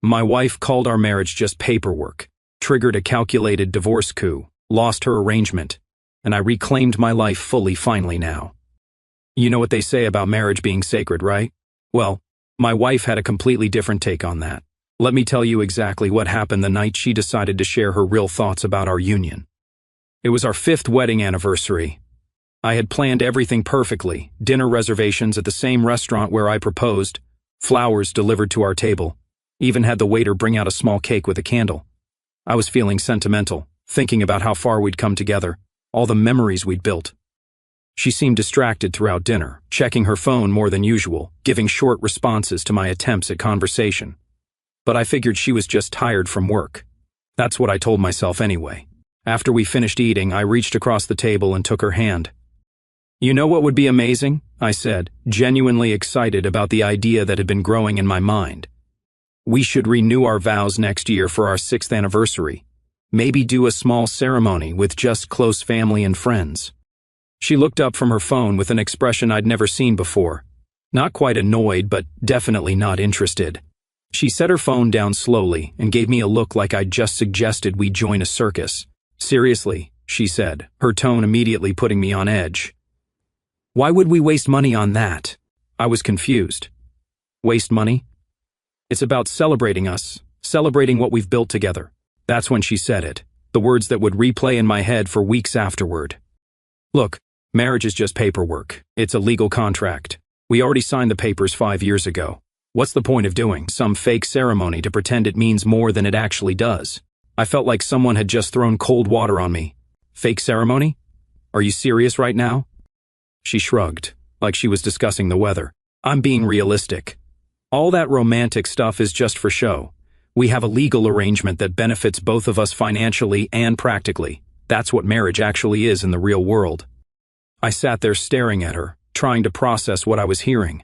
My wife called our marriage just paperwork, triggered a calculated divorce coup, lost her arrangement, and I reclaimed my life fully finally now. You know what they say about marriage being sacred, right? Well, my wife had a completely different take on that. Let me tell you exactly what happened the night she decided to share her real thoughts about our union. It was our 5th wedding anniversary. I had planned everything perfectly, dinner reservations at the same restaurant where I proposed, flowers delivered to our table, even had the waiter bring out a small cake with a candle. I was feeling sentimental, thinking about how far we'd come together, all the memories we'd built. She seemed distracted throughout dinner, checking her phone more than usual, giving short responses to my attempts at conversation. But I figured she was just tired from work. That's what I told myself anyway. After we finished eating, I reached across the table and took her hand. "You know what would be amazing?" I said, genuinely excited about the idea that had been growing in my mind. "We should renew our vows next year for our 6th anniversary. Maybe do a small ceremony with just close family and friends." She looked up from her phone with an expression I'd never seen before. Not quite annoyed, but definitely not interested. She set her phone down slowly and gave me a look like I'd just suggested we join a circus. "Seriously," she said, her tone immediately putting me on edge. "Why would we waste money on that?" I was confused. Waste money? It's about celebrating us, celebrating what we've built together. That's when she said it, the words that would replay in my head for weeks afterward. "Look, marriage is just paperwork. It's a legal contract. We already signed the papers 5 years ago. What's the point of doing some fake ceremony to pretend it means more than it actually does?" I felt like someone had just thrown cold water on me. "Fake ceremony? Are you serious right now?" She shrugged, like she was discussing the weather. "I'm being realistic. All that romantic stuff is just for show. We have a legal arrangement that benefits both of us financially and practically. That's what marriage actually is in the real world." I sat there staring at her, trying to process what I was hearing.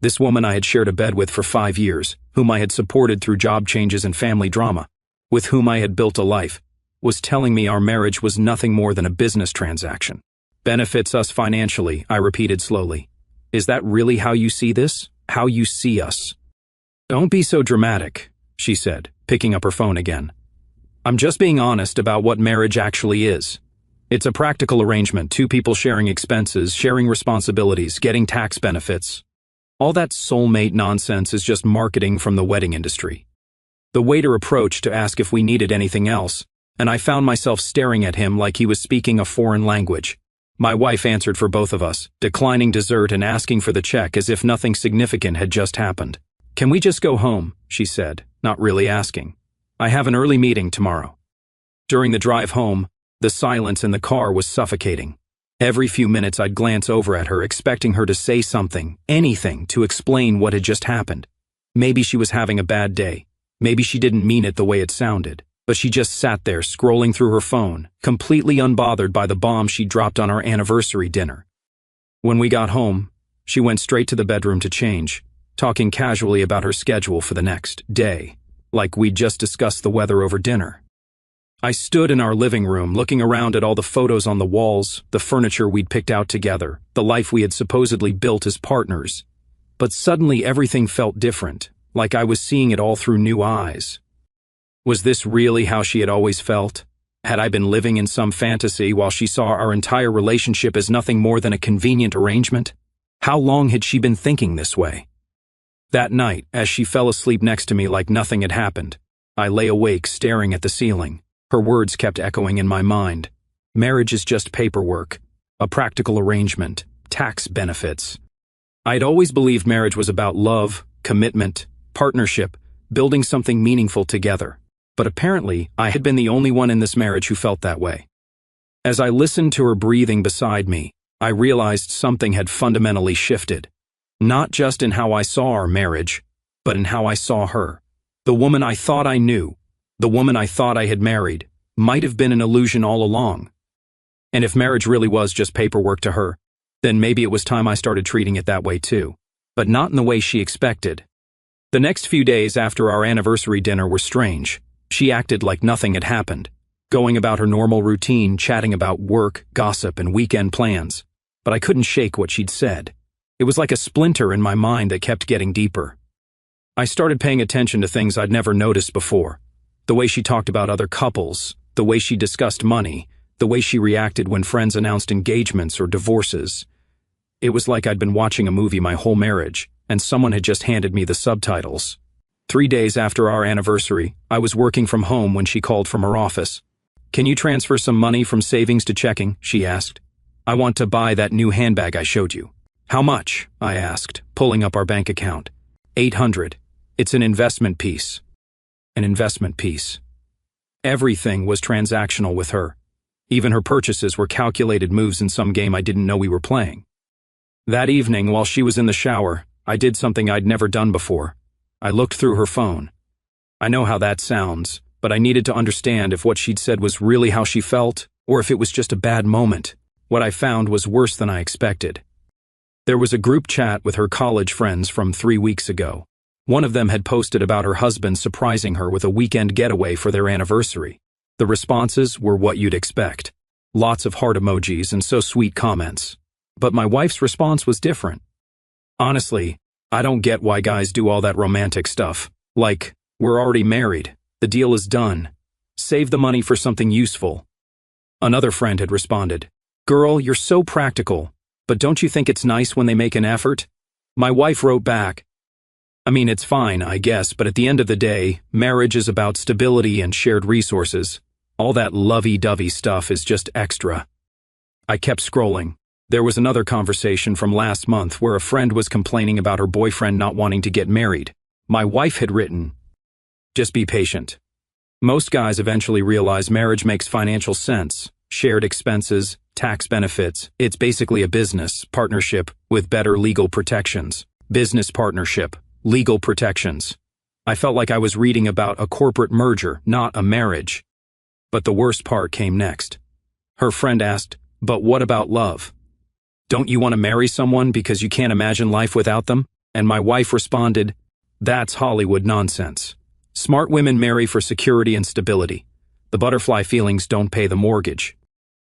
This woman I had shared a bed with for 5 years, whom I had supported through job changes and family drama, with whom I had built a life, was telling me our marriage was nothing more than a business transaction. "Benefits us financially," I repeated slowly. "Is that really how you see this? How you see us?" "Don't be so dramatic," she said, picking up her phone again. "I'm just being honest about what marriage actually is. It's a practical arrangement, 2 people sharing expenses, sharing responsibilities, getting tax benefits. All that soulmate nonsense is just marketing from the wedding industry." The waiter approached to ask if we needed anything else, and I found myself staring at him like he was speaking a foreign language. My wife answered for both of us, declining dessert and asking for the check as if nothing significant had just happened. "Can we just go home?" she said, not really asking. "I have an early meeting tomorrow." During the drive home, the silence in the car was suffocating. Every few minutes I'd glance over at her, expecting her to say something, anything, to explain what had just happened. Maybe she was having a bad day. Maybe she didn't mean it the way it sounded. But she just sat there scrolling through her phone, completely unbothered by the bomb she dropped on our anniversary dinner. When we got home, she went straight to the bedroom to change, talking casually about her schedule for the next day, like we'd just discussed the weather over dinner. I stood in our living room looking around at all the photos on the walls, the furniture we'd picked out together, the life we had supposedly built as partners. But suddenly everything felt different, like I was seeing it all through new eyes. Was this really how she had always felt? Had I been living in some fantasy while she saw our entire relationship as nothing more than a convenient arrangement? How long had she been thinking this way? That night, as she fell asleep next to me like nothing had happened, I lay awake staring at the ceiling. Her words kept echoing in my mind. Marriage is just paperwork, a practical arrangement, tax benefits. I'd always believed marriage was about love, commitment, partnership, building something meaningful together. But apparently, I had been the only one in this marriage who felt that way. As I listened to her breathing beside me, I realized something had fundamentally shifted. Not just in how I saw our marriage, but in how I saw her. The woman I thought I knew, the woman I thought I had married, might have been an illusion all along. And if marriage really was just paperwork to her, then maybe it was time I started treating it that way too. But not in the way she expected. The next few days after our anniversary dinner were strange. She acted like nothing had happened, going about her normal routine, chatting about work, gossip, and weekend plans. But I couldn't shake what she'd said. It was like a splinter in my mind that kept getting deeper. I started paying attention to things I'd never noticed before. The way she talked about other couples, the way she discussed money, the way she reacted when friends announced engagements or divorces. It was like I'd been watching a movie my whole marriage, and someone had just handed me the subtitles. 3 days after our anniversary, I was working from home when she called from her office. "Can you transfer some money from savings to checking?" she asked. "I want to buy that new handbag I showed you." "How much?" I asked, pulling up our bank account. $800. It's an investment piece. An investment piece. Everything was transactional with her. Even her purchases were calculated moves in some game I didn't know we were playing. That evening, while she was in the shower, I did something I'd never done before. I looked through her phone. I know how that sounds, but I needed to understand if what she'd said was really how she felt, or if it was just a bad moment. What I found was worse than I expected. There was a group chat with her college friends from 3 weeks ago. One of them had posted about her husband surprising her with a weekend getaway for their anniversary. The responses were what you'd expect. Lots of heart emojis and so sweet comments. But my wife's response was different. "Honestly, I don't get why guys do all that romantic stuff. Like, we're already married. The deal is done. Save the money for something useful." Another friend had responded, "Girl, you're so practical, but don't you think it's nice when they make an effort?" My wife wrote back, "I mean, it's fine, I guess, but at the end of the day, marriage is about stability and shared resources. All that lovey-dovey stuff is just extra." I kept scrolling. There was another conversation from last month where a friend was complaining about her boyfriend not wanting to get married. My wife had written, "Just be patient. Most guys eventually realize marriage makes financial sense. Shared expenses, tax benefits. It's basically a business partnership with better legal protections. Business partnership, legal protections." I felt like I was reading about a corporate merger, not a marriage. But the worst part came next. Her friend asked, "But what about love? Don't you want to marry someone because you can't imagine life without them?" And my wife responded, "That's Hollywood nonsense. Smart women marry for security and stability. The butterfly feelings don't pay the mortgage."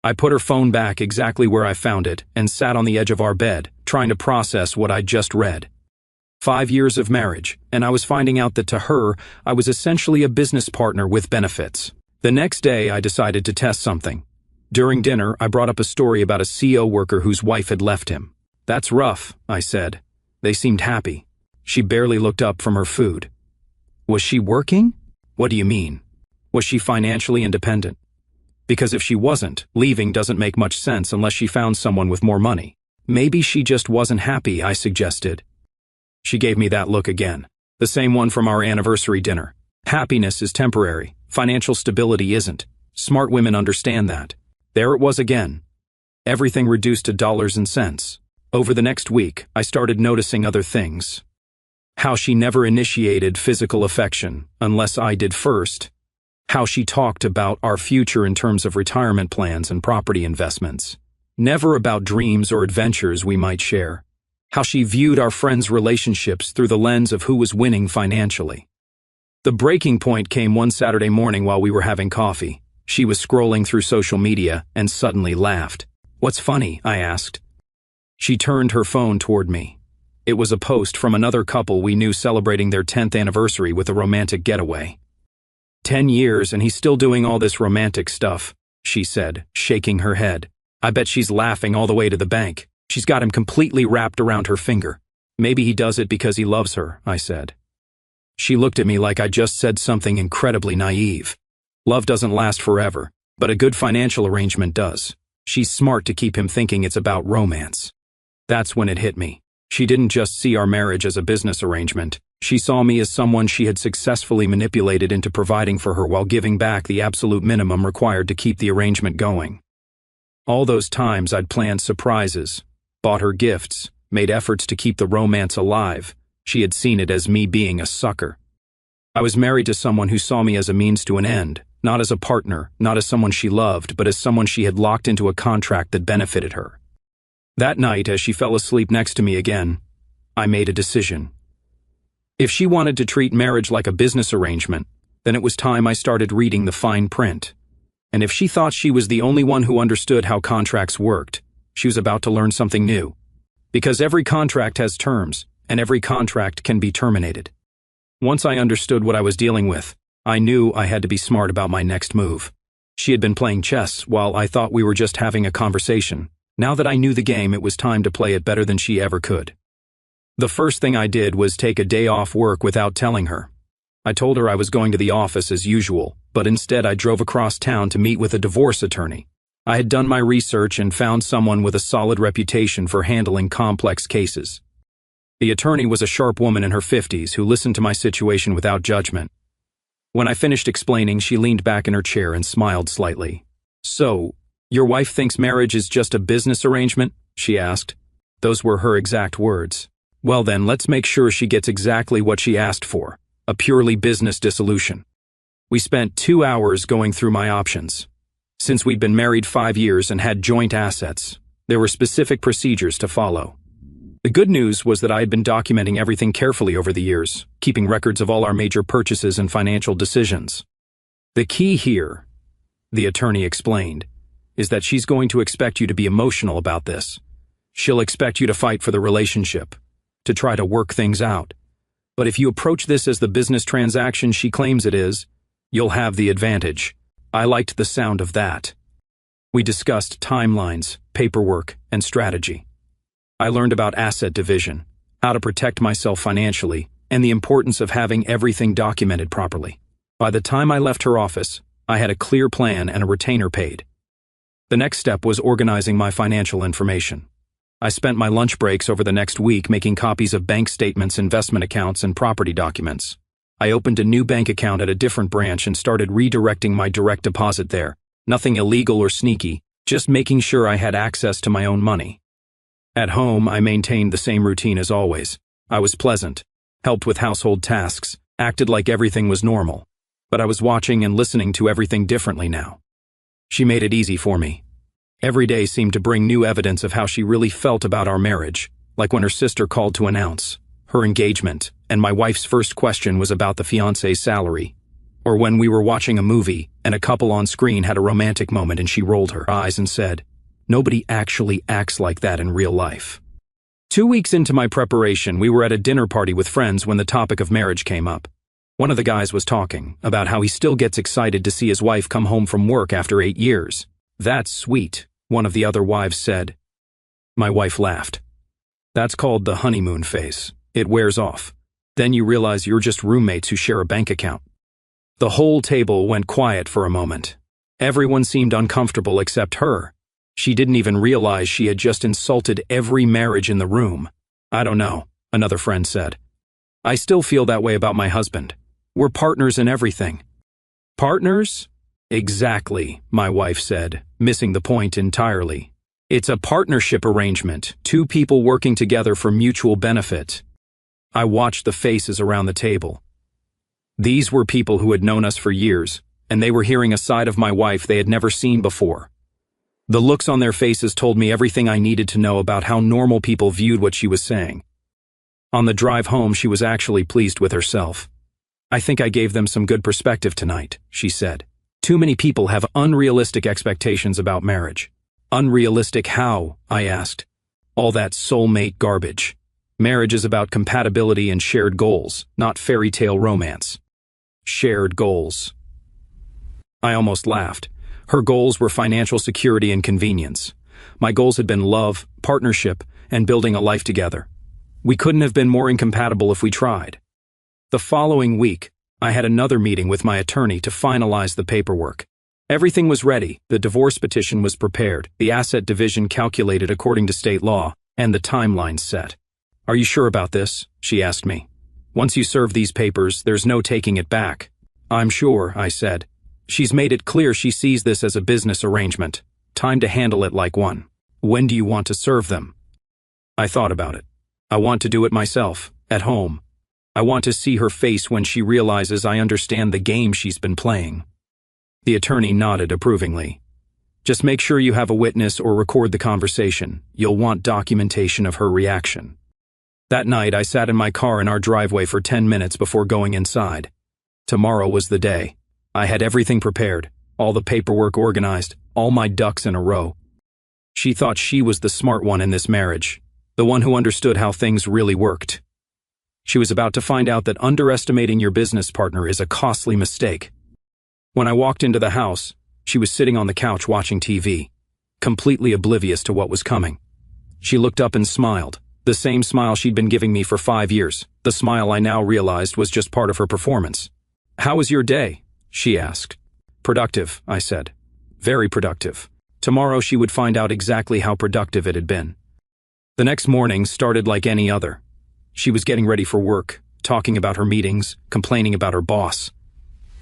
I put her phone back exactly where I found it and sat on the edge of our bed, trying to process what I'd just read. 5 years of marriage, and I was finding out that to her, I was essentially a business partner with benefits. The next day, I decided to test something. During dinner, I brought up a story about a CO worker whose wife had left him. "That's rough," I said. They seemed happy. She barely looked up from her food. "Was she working?" "What do you mean? Was she financially independent?" "Because if she wasn't, leaving doesn't make much sense unless she found someone with more money." "Maybe she just wasn't happy," I suggested. She gave me that look again, the same one from our anniversary dinner. Happiness is temporary. Financial stability isn't. Smart women understand that. There it was again. Everything reduced to dollars and cents. Over the next week, I started noticing other things. How she never initiated physical affection unless I did first. How she talked about our future in terms of retirement plans and property investments. Never about dreams or adventures we might share. How she viewed our friends' relationships through the lens of who was winning financially. The breaking point came one Saturday morning while we were having coffee. She was scrolling through social media and suddenly laughed. "What's funny?" I asked. She turned her phone toward me. It was a post from another couple we knew celebrating their 10th anniversary with a romantic getaway. 10 years and he's still doing all this romantic stuff, she said, shaking her head. "I bet she's laughing all the way to the bank. She's got him completely wrapped around her finger." "Maybe he does it because he loves her," I said. She looked at me like I just said something incredibly naive. Love doesn't last forever, but a good financial arrangement does. She's smart to keep him thinking it's about romance. That's when it hit me. She didn't just see our marriage as a business arrangement. She saw me as someone she had successfully manipulated into providing for her while giving back the absolute minimum required to keep the arrangement going. All those times I'd planned surprises, bought her gifts, made efforts to keep the romance alive. She had seen it as me being a sucker. I was married to someone who saw me as a means to an end, not as a partner, not as someone she loved, but as someone she had locked into a contract that benefited her. That night, as she fell asleep next to me again, I made a decision. If she wanted to treat marriage like a business arrangement, then it was time I started reading the fine print. And if she thought she was the only one who understood how contracts worked, she was about to learn something new. Because every contract has terms, and every contract can be terminated. Once I understood what I was dealing with, I knew I had to be smart about my next move. She had been playing chess while I thought we were just having a conversation. Now that I knew the game, it was time to play it better than she ever could. The first thing I did was take a day off work without telling her. I told her I was going to the office as usual, but instead I drove across town to meet with a divorce attorney. I had done my research and found someone with a solid reputation for handling complex cases. The attorney was a sharp woman in her 50s who listened to my situation without judgment. When I finished explaining, she leaned back in her chair and smiled slightly. "So, your wife thinks marriage is just a business arrangement?" she asked. Those were her exact words. "Well then, let's make sure she gets exactly what she asked for, a purely business dissolution." We spent 2 hours going through my options. Since we'd been married 5 years and had joint assets, there were specific procedures to follow. The good news was that I had been documenting everything carefully over the years, keeping records of all our major purchases and financial decisions. The key here, the attorney explained, is that she's going to expect you to be emotional about this. She'll expect you to fight for the relationship, to try to work things out. But if you approach this as the business transaction she claims it is, you'll have the advantage. I liked the sound of that. We discussed timelines, paperwork, and strategy. I learned about asset division, how to protect myself financially, and the importance of having everything documented properly. By the time I left her office, I had a clear plan and a retainer paid. The next step was organizing my financial information. I spent my lunch breaks over the next week making copies of bank statements, investment accounts, and property documents. I opened a new bank account at a different branch and started redirecting my direct deposit there. Nothing illegal or sneaky, just making sure I had access to my own money. At home, I maintained the same routine as always. I was pleasant, helped with household tasks, acted like everything was normal. But I was watching and listening to everything differently now. She made it easy for me. Every day seemed to bring new evidence of how she really felt about our marriage, like when her sister called to announce her engagement, and my wife's first question was about the fiancé's salary. Or when we were watching a movie, and a couple on screen had a romantic moment and she rolled her eyes and said, "Nobody actually acts like that in real life." 2 weeks into my preparation, we were at a dinner party with friends when the topic of marriage came up. One of the guys was talking about how he still gets excited to see his wife come home from work after 8 years. "That's sweet," one of the other wives said. My wife laughed. "That's called the honeymoon phase. It wears off. Then you realize you're just roommates who share a bank account." The whole table went quiet for a moment. Everyone seemed uncomfortable except her. She didn't even realize she had just insulted every marriage in the room. "I don't know," another friend said. "I still feel that way about my husband. We're partners in everything." "Partners?" "Exactly," my wife said, missing the point entirely. "It's a partnership arrangement, 2 people working together for mutual benefit." I watched the faces around the table. These were people who had known us for years, and they were hearing a side of my wife they had never seen before. The looks on their faces told me everything I needed to know about how normal people viewed what she was saying. On the drive home, she was actually pleased with herself. "I think I gave them some good perspective tonight," she said. "Too many people have unrealistic expectations about marriage." "Unrealistic how?" I asked. "All that soulmate garbage. Marriage is about compatibility and shared goals, not fairy tale romance." Shared goals. I almost laughed. Her goals were financial security and convenience. My goals had been love, partnership, and building a life together. We couldn't have been more incompatible if we tried. The following week, I had another meeting with my attorney to finalize the paperwork. Everything was ready, the divorce petition was prepared, the asset division calculated according to state law, and the timeline set. "Are you sure about this?" she asked me. "Once you serve these papers, there's no taking it back." "I'm sure," I said. "She's made it clear she sees this as a business arrangement. Time to handle it like one. When do you want to serve them?" I thought about it. I want to do it myself, at home. I want to see her face when she realizes I understand the game she's been playing. The attorney nodded approvingly. "Just make sure you have a witness or record the conversation. You'll want documentation of her reaction." That night, I sat in my car in our driveway for 10 minutes before going inside. Tomorrow was the day. I had everything prepared, all the paperwork organized, all my ducks in a row. She thought she was the smart one in this marriage, the one who understood how things really worked. She was about to find out that underestimating your business partner is a costly mistake. When I walked into the house, she was sitting on the couch watching TV, completely oblivious to what was coming. She looked up and smiled, the same smile she'd been giving me for 5 years. The smile I now realized was just part of her performance. "How was your day?" she asked. "Productive," I said. "Very productive." Tomorrow she would find out exactly how productive it had been. The next morning started like any other. She was getting ready for work, talking about her meetings, complaining about her boss.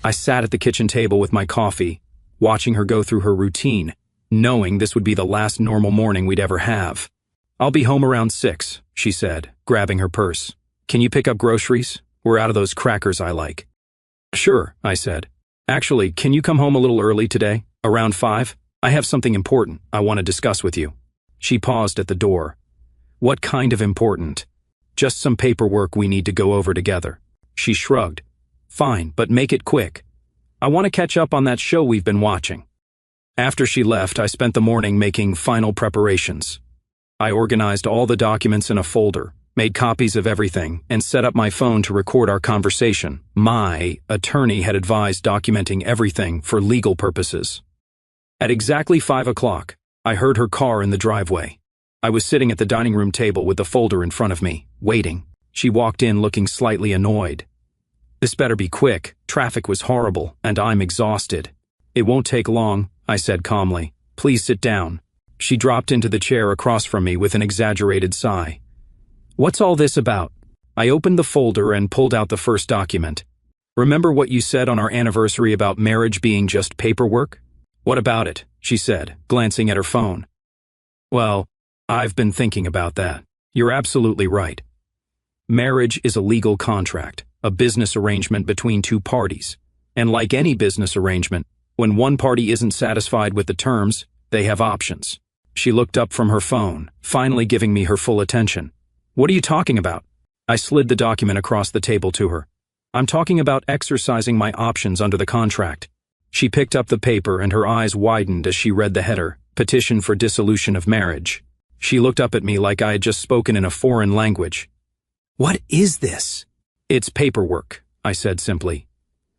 I sat at the kitchen table with my coffee, watching her go through her routine, knowing this would be the last normal morning we'd ever have. "I'll be home around 6, she said, grabbing her purse. "Can you pick up groceries? We're out of those crackers I like." "Sure," I said. "Actually, can you come home a little early today? Around 5? I have something important I want to discuss with you." She paused at the door. "What kind of important?" "Just some paperwork we need to go over together." She shrugged. "Fine, but make it quick. I want to catch up on that show we've been watching." After she left, I spent the morning making final preparations. I organized all the documents in a folder, made copies of everything, and set up my phone to record our conversation. My attorney had advised documenting everything for legal purposes. At exactly 5 o'clock, I heard her car in the driveway. I was sitting at the dining room table with the folder in front of me, waiting. She walked in looking slightly annoyed. "This better be quick. Traffic was horrible, and I'm exhausted." "It won't take long," I said calmly. "Please sit down." She dropped into the chair across from me with an exaggerated sigh. "What's all this about?" I opened the folder and pulled out the first document. "Remember what you said on our anniversary about marriage being just paperwork?" "What about it?" she said, glancing at her phone. "Well, I've been thinking about that. You're absolutely right. Marriage is a legal contract, a business arrangement between two parties. And like any business arrangement, when one party isn't satisfied with the terms, they have options." She looked up from her phone, finally giving me her full attention. "What are you talking about?" I slid the document across the table to her. "I'm talking about exercising my options under the contract." She picked up the paper and her eyes widened as she read the header, "Petition for Dissolution of Marriage." She looked up at me like I had just spoken in a foreign language. "What is this?" "It's paperwork," I said simply.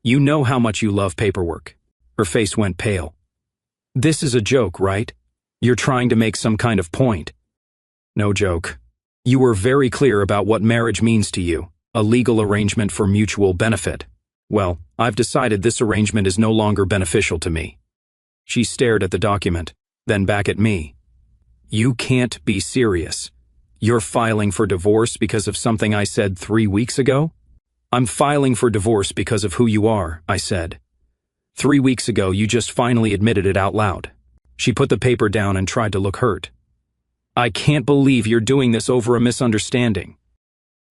"You know how much you love paperwork." Her face went pale. "This is a joke, right? You're trying to make some kind of point." "No joke. You were very clear about what marriage means to you, a legal arrangement for mutual benefit. Well, I've decided this arrangement is no longer beneficial to me." She stared at the document, then back at me. "You can't be serious. You're filing for divorce because of something I said 3 weeks ago?" "I'm filing for divorce because of who you are," I said. 3 weeks ago, you just finally admitted it out loud." She put the paper down and tried to look hurt. "I can't believe you're doing this over a misunderstanding."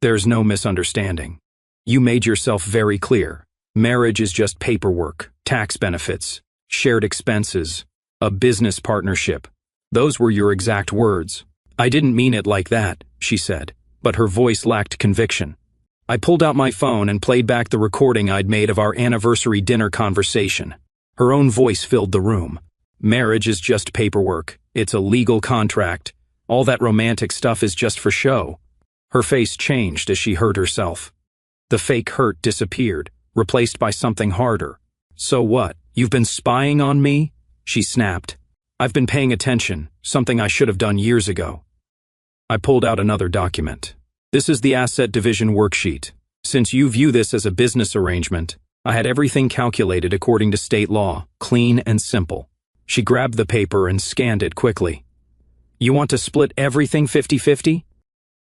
"There's no misunderstanding. You made yourself very clear. Marriage is just paperwork, tax benefits, shared expenses, a business partnership. Those were your exact words." "I didn't mean it like that," she said, but her voice lacked conviction. I pulled out my phone and played back the recording I'd made of our anniversary dinner conversation. Her own voice filled the room. "Marriage is just paperwork. It's a legal contract. All that romantic stuff is just for show." Her face changed as she heard herself. The fake hurt disappeared, replaced by something harder. "So what? You've been spying on me?" she snapped. "I've been paying attention, something I should have done years ago." I pulled out another document. "This is the Asset Division Worksheet. Since you view this as a business arrangement, I had everything calculated according to state law, clean and simple." She grabbed the paper and scanned it quickly. "You want to split everything 50-50?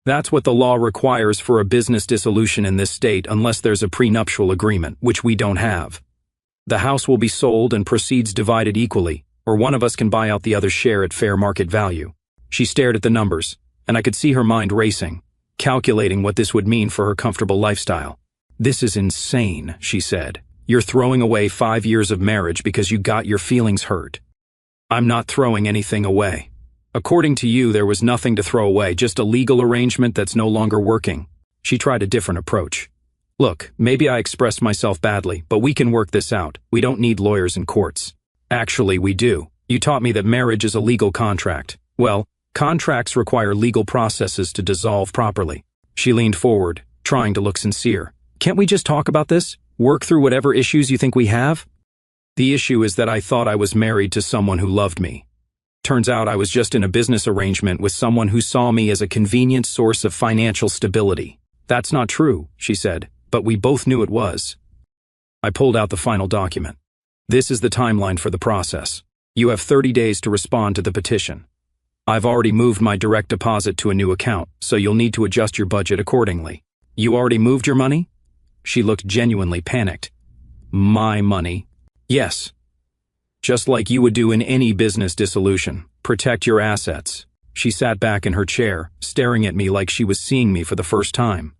That's what the law requires for a business dissolution in this state unless there's a prenuptial agreement, which we don't have. The house will be sold and proceeds divided equally, or one of us can buy out the other's share at fair market value." She stared at the numbers, and I could see her mind racing, calculating what this would mean for her comfortable lifestyle. "This is insane," she said. "You're throwing away 5 years of marriage because you got your feelings hurt." "I'm not throwing anything away. According to you, there was nothing to throw away, just a legal arrangement that's no longer working." She tried a different approach. "Look, maybe I expressed myself badly, but we can work this out. We don't need lawyers and courts." "Actually, we do. You taught me that marriage is a legal contract. Well, contracts require legal processes to dissolve properly." She leaned forward, trying to look sincere. Can't we just talk about this? Work through whatever issues you think we have? The issue is that I thought I was married to someone who loved me. Turns out I was just in a business arrangement with someone who saw me as a convenient source of financial stability. That's not true, she said, but we both knew it was. I pulled out the final document. This is the timeline for the process. You have 30 days to respond to the petition. I've already moved my direct deposit to a new account, so you'll need to adjust your budget accordingly. You already moved your money? She looked genuinely panicked. My money? Yes. Just like you would do in any business dissolution. Protect your assets. She sat back in her chair, staring at me like she was seeing me for the first time.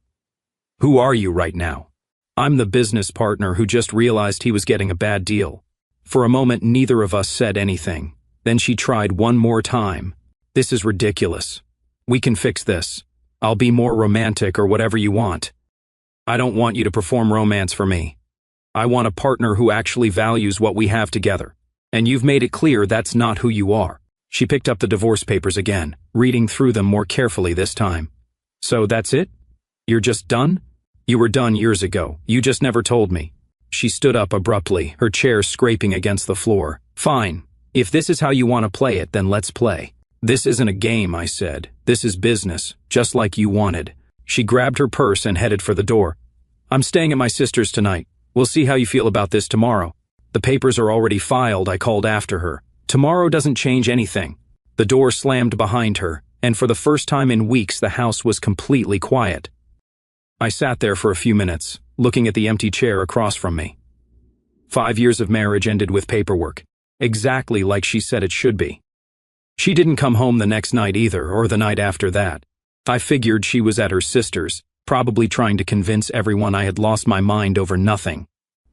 Who are you right now? I'm the business partner who just realized he was getting a bad deal. For a moment, neither of us said anything. Then she tried one more time. This is ridiculous. We can fix this. I'll be more romantic or whatever you want. I don't want you to perform romance for me. I want a partner who actually values what we have together. And you've made it clear that's not who you are. She picked up the divorce papers again, reading through them more carefully this time. So that's it? You're just done? You were done years ago. You just never told me. She stood up abruptly, her chair scraping against the floor. Fine. If this is how you want to play it, then let's play. This isn't a game, I said. This is business, just like you wanted. She grabbed her purse and headed for the door. I'm staying at my sister's tonight. We'll see how you feel about this tomorrow. The papers are already filed, I called after her. Tomorrow doesn't change anything. The door slammed behind her, and for the first time in weeks the house was completely quiet. I sat there for a few minutes, looking at the empty chair across from me. 5 years of marriage ended with paperwork, exactly like she said it should be. She didn't come home the next night either, or the night after that. I figured she was at her sister's, probably trying to convince everyone I had lost my mind over nothing.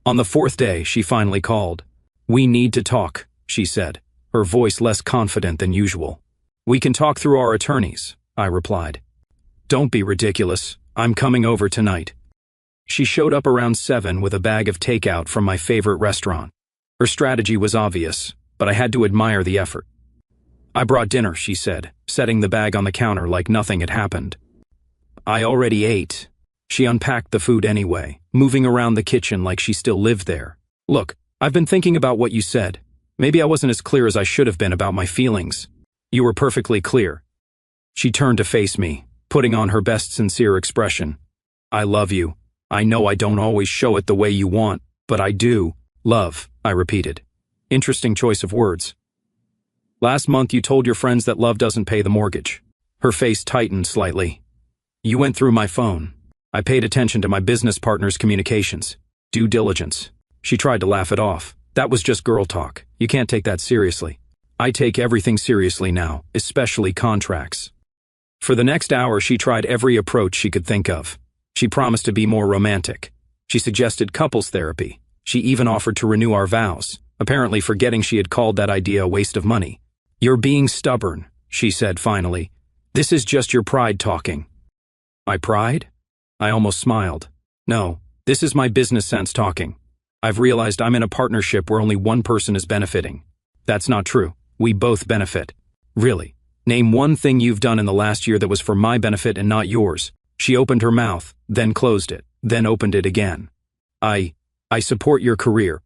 On the 4th day, she finally called. We need to talk, she said, her voice less confident than usual. We can talk through our attorneys, I replied. Don't be ridiculous. I'm coming over tonight. She showed up around 7 with a bag of takeout from my favorite restaurant. Her strategy was obvious, but I had to admire the effort. I brought dinner, she said, setting the bag on the counter like nothing had happened. I already ate. She unpacked the food anyway, moving around the kitchen like she still lived there. Look, I've been thinking about what you said. Maybe I wasn't as clear as I should have been about my feelings. You were perfectly clear. She turned to face me, putting on her best sincere expression. I love you. I know I don't always show it the way you want, but I do. Love, I repeated. Interesting choice of words. Last month you told your friends that love doesn't pay the mortgage. Her face tightened slightly. You went through my phone. I paid attention to my business partner's communications. Due diligence. She tried to laugh it off. That was just girl talk. You can't take that seriously. I take everything seriously now, especially contracts. For the next hour, she tried every approach she could think of. She promised to be more romantic. She suggested couples therapy. She even offered to renew our vows, apparently forgetting she had called that idea a waste of money. You're being stubborn, she said finally. This is just your pride talking. My pride? I almost smiled. No, this is my business sense talking. I've realized I'm in a partnership where only one person is benefiting. That's not true. We both benefit. Really. Name one thing you've done in the last year that was for my benefit and not yours. She opened her mouth, then closed it, then opened it again. I support your career.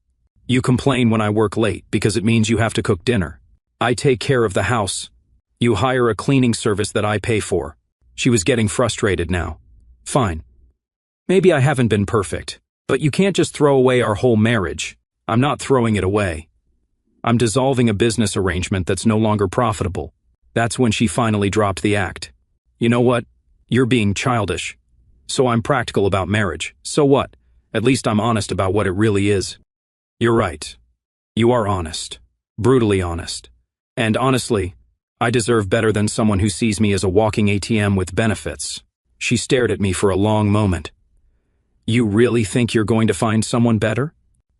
You complain when I work late because it means you have to cook dinner. I take care of the house. You hire a cleaning service that I pay for. She was getting frustrated now. Fine. Maybe I haven't been perfect, but you can't just throw away our whole marriage. I'm not throwing it away. I'm dissolving a business arrangement that's no longer profitable. That's when she finally dropped the act. You know what? You're being childish. So I'm practical about marriage. So what? At least I'm honest about what it really is. You're right. You are honest. Brutally honest. And honestly, I deserve better than someone who sees me as a walking ATM with benefits. She stared at me for a long moment. You really think you're going to find someone better?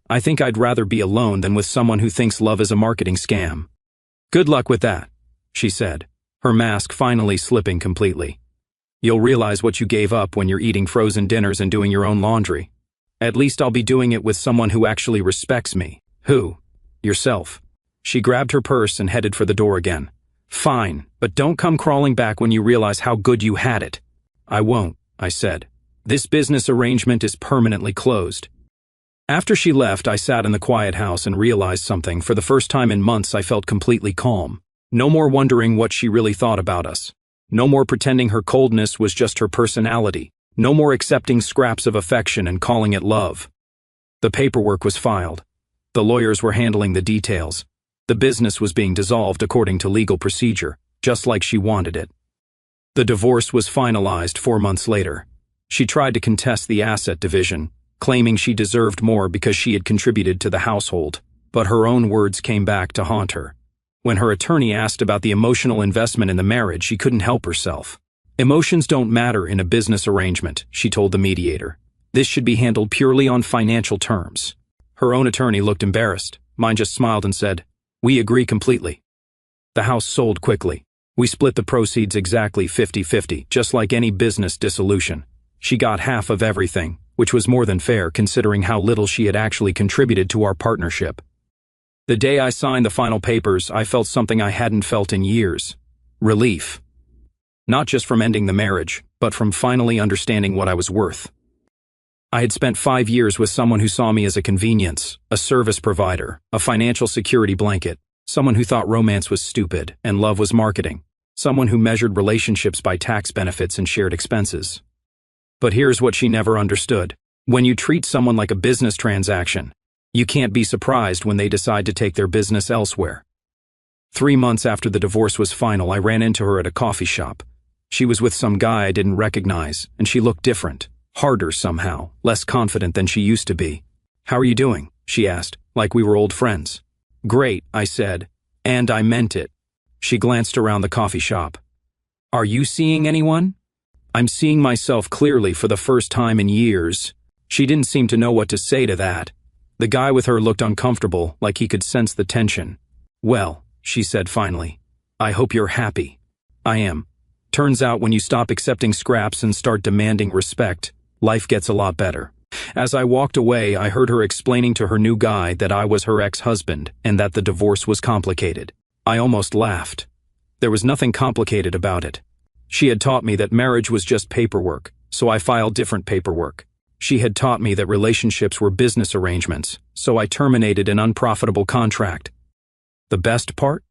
I think I'd rather be alone than with someone who thinks love is a marketing scam. Good luck with that, she said, her mask finally slipping completely. You'll realize what you gave up when you're eating frozen dinners and doing your own laundry. At least I'll be doing it with someone who actually respects me. Who? Yourself. She grabbed her purse and headed for the door again. Fine, but don't come crawling back when you realize how good you had it. I won't, I said. This business arrangement is permanently closed. After she left, I sat in the quiet house and realized something. For the first time in months, I felt completely calm. No more wondering what she really thought about us. No more pretending her coldness was just her personality. No more accepting scraps of affection and calling it love. The paperwork was filed. The lawyers were handling the details. The business was being dissolved according to legal procedure, just like she wanted it. The divorce was finalized 4 months later. She tried to contest the asset division, claiming she deserved more because she had contributed to the household, but her own words came back to haunt her. When her attorney asked about the emotional investment in the marriage, she couldn't help herself. Emotions don't matter in a business arrangement, she told the mediator. This should be handled purely on financial terms. Her own attorney looked embarrassed. Mine just smiled and said, "We agree completely." The house sold quickly. We split the proceeds exactly 50-50, just like any business dissolution. She got half of everything, which was more than fair considering how little she had actually contributed to our partnership. The day I signed the final papers, I felt something I hadn't felt in years. Relief. Not just from ending the marriage, but from finally understanding what I was worth. I had spent 5 years with someone who saw me as a convenience, a service provider, a financial security blanket, someone who thought romance was stupid and love was marketing, someone who measured relationships by tax benefits and shared expenses. But here's what she never understood. When you treat someone like a business transaction, you can't be surprised when they decide to take their business elsewhere. 3 months after the divorce was final, I ran into her at a coffee shop. She was with some guy I didn't recognize, and she looked different, harder somehow, less confident than she used to be. "How are you doing?" she asked, like we were old friends. "Great," I said, and I meant it. She glanced around the coffee shop. "Are you seeing anyone?" "I'm seeing myself clearly for the first time in years." She didn't seem to know what to say to that. The guy with her looked uncomfortable, like he could sense the tension. "Well," she said finally, "I hope you're happy." "I am. Turns out when you stop accepting scraps and start demanding respect, life gets a lot better." As I walked away, I heard her explaining to her new guy that I was her ex-husband and that the divorce was complicated. I almost laughed. There was nothing complicated about it. She had taught me that marriage was just paperwork, so I filed different paperwork. She had taught me that relationships were business arrangements, so I terminated an unprofitable contract. The best part?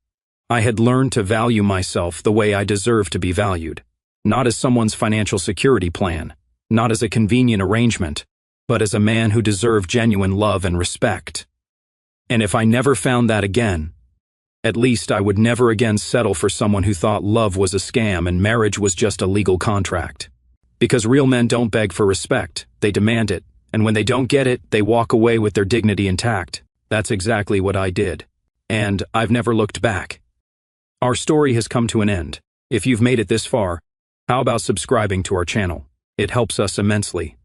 I had learned to value myself the way I deserve to be valued. Not as someone's financial security plan, not as a convenient arrangement, but as a man who deserved genuine love and respect. And if I never found that again, at least I would never again settle for someone who thought love was a scam and marriage was just a legal contract. Because real men don't beg for respect, they demand it, and when they don't get it, they walk away with their dignity intact. That's exactly what I did. And I've never looked back. Our story has come to an end. If you've made it this far, how about subscribing to our channel? It helps us immensely.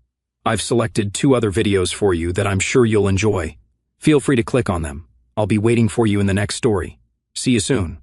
I've selected 2 other videos for you that I'm sure you'll enjoy. Feel free to click on them. I'll be waiting for you in the next story. See you soon.